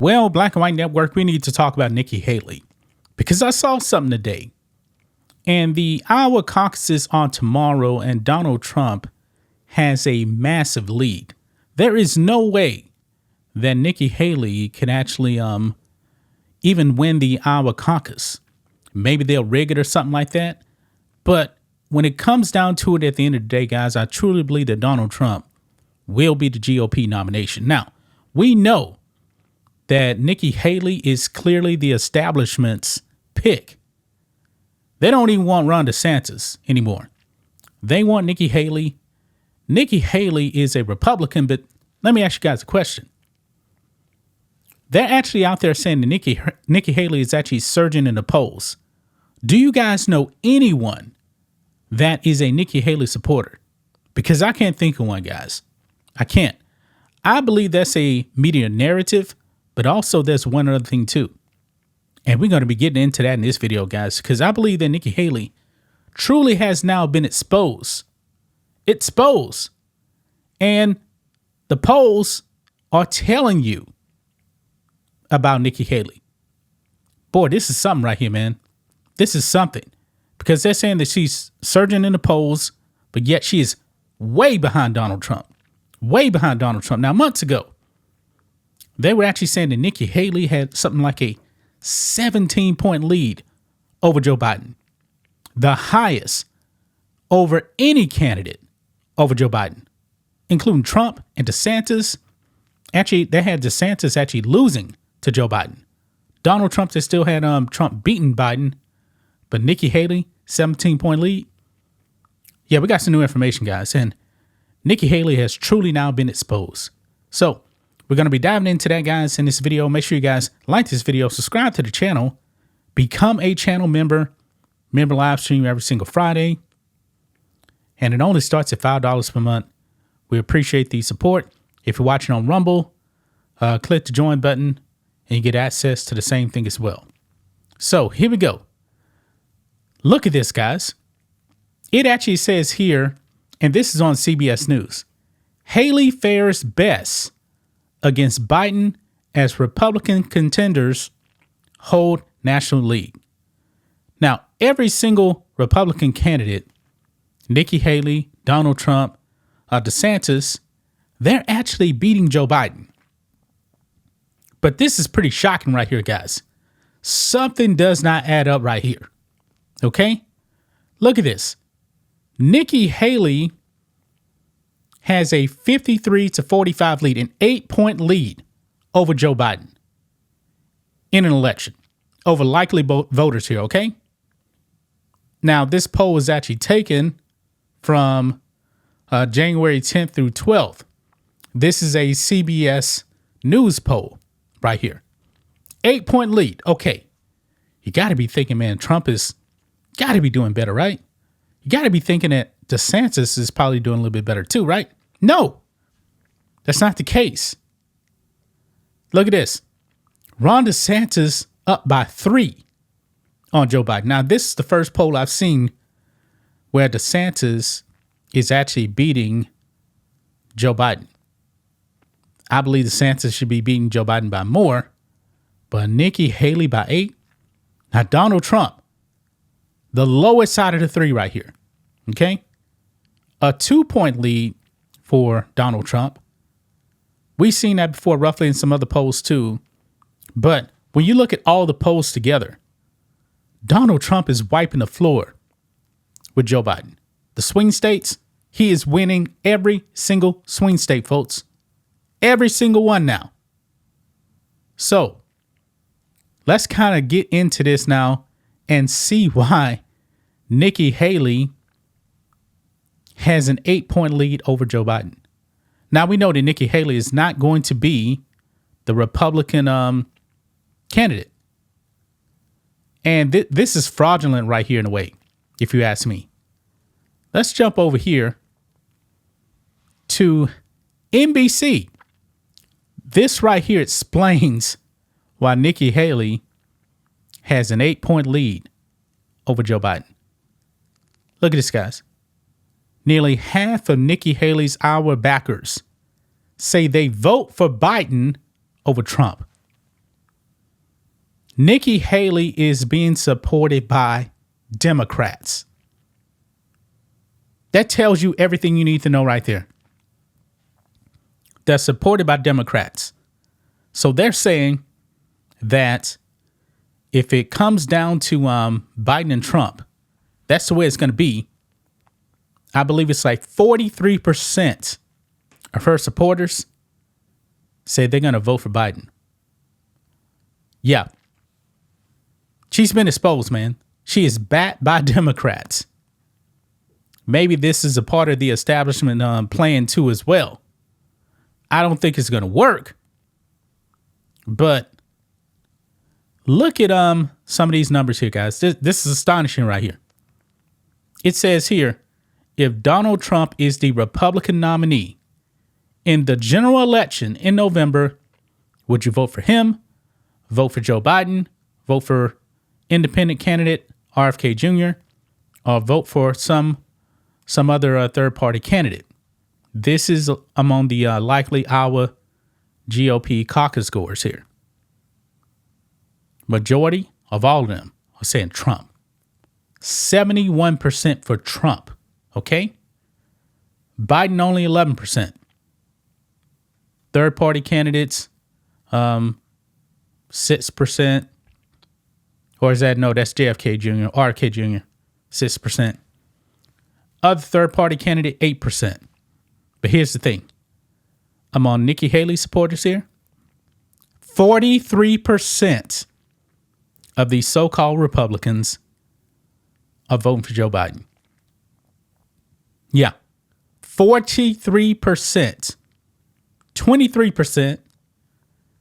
Well, Black and White Network, we need to talk about Nikki Haley because I saw something today. And the Iowa caucuses on tomorrow, and Donald Trump has a massive lead. There is no way that Nikki Haley can actually even win the Iowa caucus. Maybe they'll rig it or something like that. But when it comes down to it at the end of the day, guys, I truly believe that Donald Trump will be the GOP nomination. Now, we know that Nikki Haley is clearly the establishment's pick. They don't even want Ron DeSantis anymore. They want Nikki Haley. Nikki Haley is a Republican, but let me ask you guys a question. They're actually out there saying that Nikki Haley is actually surging in the polls. Do you guys know anyone that is a Nikki Haley supporter? Because I can't think of one, guys. I can't. I believe that's a media narrative, but also there's one other thing too. And we're going to be getting into that in this video, guys, because I believe that Nikki Haley truly has now been exposed. Exposed. And the polls are telling you about Nikki Haley. Boy, this is something right here, man. This is something. Because they're saying that she's surging in the polls, but yet she is way behind Donald Trump. Way behind Donald Trump. Now, months ago, they were actually saying that Nikki Haley had something like a 17-point lead over Joe Biden. The highest over any candidate over Joe Biden, including Trump and DeSantis. Actually, they had DeSantis actually losing to Joe Biden. Donald Trump, they still had Trump beating Biden, but Nikki Haley, 17-point lead. Yeah, we got some new information, guys, and Nikki Haley has truly now been exposed. So we're going to be diving into that, guys, in this video. Make sure you guys like this video, subscribe to the channel, become a channel member. Member live stream every single Friday. And it only starts at $5 per month. We appreciate the support. If you're watching on Rumble, click the join button and you get access to the same thing as well. So here we go. Look at this, guys. It actually says here, and this is on CBS News, Haley fares best against Biden as Republican contenders hold national lead. Now, every single Republican candidate, Nikki Haley, Donald Trump, DeSantis, they're actually beating Joe Biden. But this is pretty shocking right here, guys. Something does not add up right here. Okay? Look at this. Nikki Haley has a 53-45 lead, an 8-point lead over Joe Biden in an election over likely voters here, okay? Now, this poll was actually taken from January 10th through 12th. This is a CBS News poll right here. 8-point lead. Okay. You got to be thinking, man, Trump is got to be doing better, right? You got to be thinking that DeSantis is probably doing a little bit better too, right? No, that's not the case. Look at this. Ron DeSantis up by 3 on Joe Biden. Now, this is the first poll I've seen where DeSantis is actually beating Joe Biden. I believe DeSantis should be beating Joe Biden by more, but Nikki Haley by 8. Now, Donald Trump, the lowest side of the 3 right here. Okay. A 2-point lead for Donald Trump. We've seen that before roughly in some other polls too. But when you look at all the polls together, Donald Trump is wiping the floor with Joe Biden. The swing states, he is winning every single swing state, folks. Every single one now. So let's kind of get into this now and see why Nikki Haley has an 8-point lead over Joe Biden. Now, we know that Nikki Haley is not going to be the Republican candidate. And this is fraudulent right here in a way, if you ask me. Let's jump over here to NBC. This right here explains why Nikki Haley has an 8-point lead over Joe Biden. Look at this, guys. Nearly half of Nikki Haley's Iowa backers say they vote for Biden over Trump. Nikki Haley is being supported by Democrats. That tells you everything you need to know right there. They're supported by Democrats. So they're saying that if it comes down to Biden and Trump, that's the way it's going to be. I believe it's like 43% of her supporters say they're going to vote for Biden. Yeah. She's been exposed, man. She is backed by Democrats. Maybe this is a part of the establishment plan too as well. I don't think it's going to work. But look at some of these numbers here, guys. This is astonishing right here. It says here, if Donald Trump is the Republican nominee in the general election in November, would you vote for him, vote for Joe Biden, vote for independent candidate RFK Jr., or vote for some other third-party candidate? This is among the likely Iowa GOP caucus goers here. Majority of all of them are saying Trump. 71% for Trump. Okay? Biden only 11%. Third-party candidates, 6%. Or is that, no, that's JFK Jr., RFK Jr., 6%. Other third-party candidate, 8%. But here's the thing. Among Nikki Haley supporters here, 43% of these so-called Republicans are voting for Joe Biden. Yeah. 43%. 23%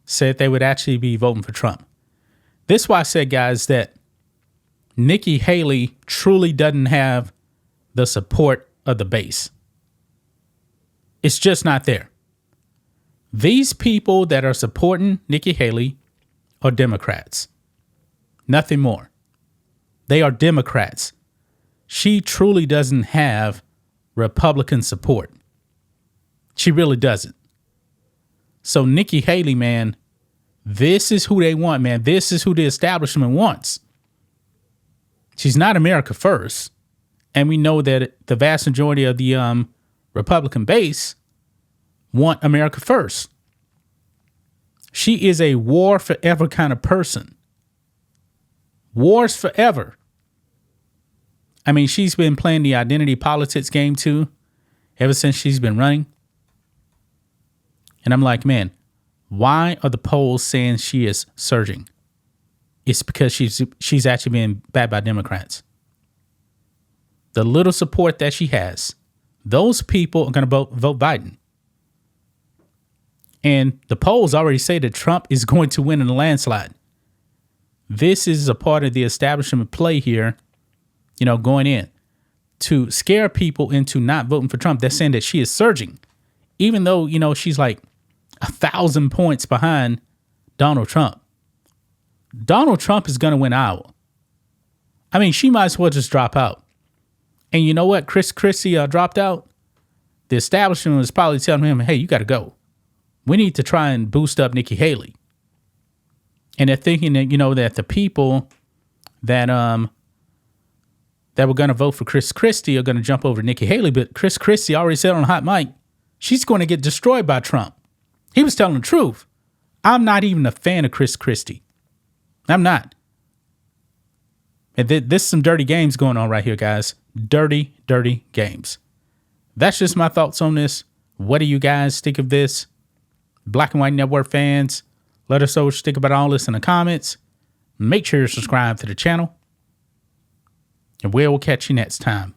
said they would actually be voting for Trump. This is why I said, guys, that Nikki Haley truly doesn't have the support of the base. It's just not there. These people that are supporting Nikki Haley are Democrats. Nothing more. They are Democrats. She truly doesn't have Republican support. She really doesn't. So Nikki Haley, man, this is who they want, man. This is who the establishment wants. She's not America first. And we know that the vast majority of the Republican base want America first. She is a war forever kind of person. Wars forever. I mean, she's been playing the identity politics game too, ever since she's been running. And I'm like, man, why are the polls saying she is surging? It's because she's actually being backed by Democrats. The little support that she has, those people are going to vote Biden. And the polls already say that Trump is going to win in a landslide. This is a part of the establishment play here, going in to scare people into not voting for Trump. They're saying that she is surging, even though, she's like 1,000 points behind Donald Trump. Donald Trump is going to win Iowa. I mean, she might as well just drop out. And you know what? Chris Christie dropped out. The establishment was probably telling him, hey, you got to go. We need to try and boost up Nikki Haley. And they're thinking that, that the people that were going to vote for Chris Christie are going to jump over Nikki Haley. But Chris Christie already said on Hot Mic, she's going to get destroyed by Trump. He was telling the truth. I'm not even a fan of Chris Christie. I'm not. And this is some dirty games going on right here, guys. Dirty, dirty games. That's just my thoughts on this. What do you guys think of this? Black and White Network fans, let us know what you think about all this in the comments. Make sure you subscribe to the channel. And we'll catch you next time.